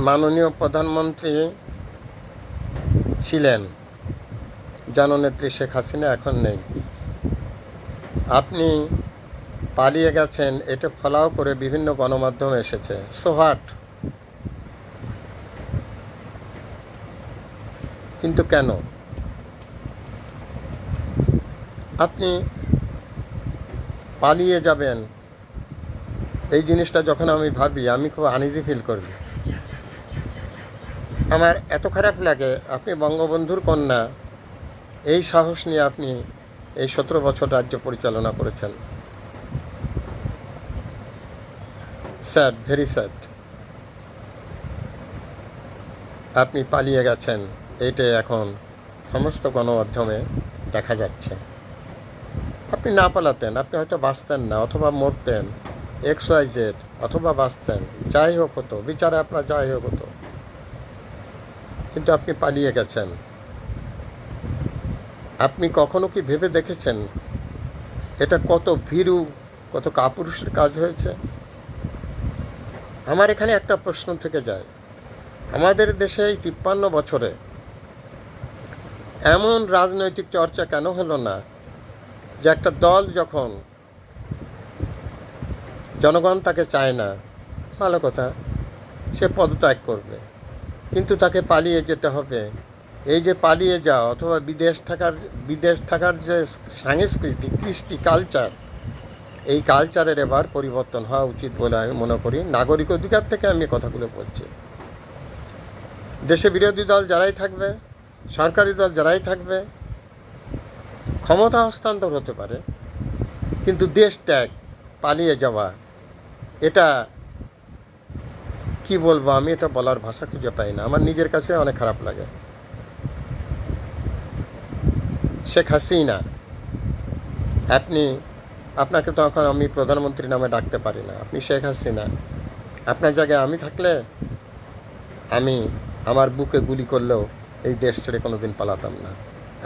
মাননীয় প্রধানমন্ত্রী ছিলেন জননেত্রী শেখ হাসিনা, এখন নেই। আপনি পালিয়ে গেছেন, এটা ফলাও করে বিভিন্ন গণমাধ্যম এসেছে। So what? কিন্তু কেন আপনি পালিয়ে যাবেন? এই জিনিসটা যখন আমি ভাবি, আমি খুব আনইজি ফিল করি। আমার এত খারাপ লাগে। আপনি বঙ্গবন্ধুর কন্যা, এই সাহস নিয়ে আপনি এই 17 বছর রাজ্য পরিচালনা করেছেন। Sad, very sad. আপনি পালিয়ে গেছেন, এইটাই এখন সমস্ত গণমাধ্যমে দেখা যাচ্ছে। আপনি না পালাতেন, আপনি হয়তো বাঁচতেন না, অথবা মরতেন, XYZ, অথবা বাঁচতেন, যাই হোক হতো, বিচারে আপনার যাই হোক হতো, কিন্তু আপনি পালিয়ে গেছেন। আপনি কখনো কি ভেবে দেখেছেন এটা কত ভীরু, কত কাপুরুষের কাজ হয়েছে? আমার এখানে একটা প্রশ্ন থেকে যায়, আমাদের দেশে এই 53 বছরে এমন রাজনৈতিক চর্চা কেন হলো না যে একটা দল যখন জনগণ তাকে চায় না, ভালো কথা, সে পদত্যাগ করবে, কিন্তু তাকে পালিয়ে যেতে হবে। এই যে পালিয়ে যাওয়া অথবা বিদেশ থাকার যে সাংস্কৃতিক কৃষ্টি কালচার, এই কালচারের এবার পরিবর্তন হওয়া উচিত বলে আমি মনে করি। নাগরিক অধিকার থেকে আমি কথাগুলো বলছি। দেশে বিরোধী দল যারাই থাকবে, সরকারি দল যারাই থাকবে, ক্ষমতা হস্তান্তর হতে পারে, কিন্তু দেশ ত্যাগ, পালিয়ে যাওয়া, এটা কি বলবো আমি, এটা বলার ভাষা খুঁজে পাই না। আমার নিজের কাছে অনেক খারাপ লাগে। শেখ হাসিনা, আপনাকে তো এখন আমি প্রধানমন্ত্রী নামে ডাকতে পারি না, আপনি শেখ হাসিনা। আপনার জায়গায় আমি থাকলে আমি আমার বুকে গুলি করলেও এই দেশ ছেড়ে কোনো দিন পালাতাম না।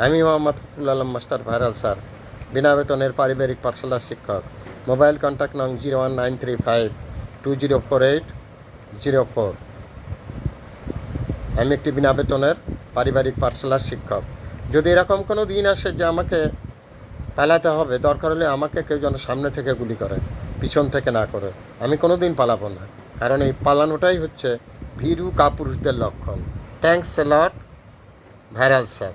আমি Mohammad Fakhrul Alam master viral sir, বিনা বেতনের পারিবারিক পাঠশালার শিক্ষক। মোবাইল কন্ট্যাক্ট নং 01935204804। আমি একটি বিনা বেতনের পারিবারিক পাঠশালার শিক্ষক। যদি এরকম কোনো দিন আসে যে আমাকে পালাতে হবে, দরকার হলে আমাকে কেউ যেন সামনে থেকে গুলি করে, পিছন থেকে না করে, আমি কোনো দিন পালাবো না। কারণ এই পালানোটাই হচ্ছে ভীরু কাপুরুষদের লক্ষণ। Thanks a lot, viral sir.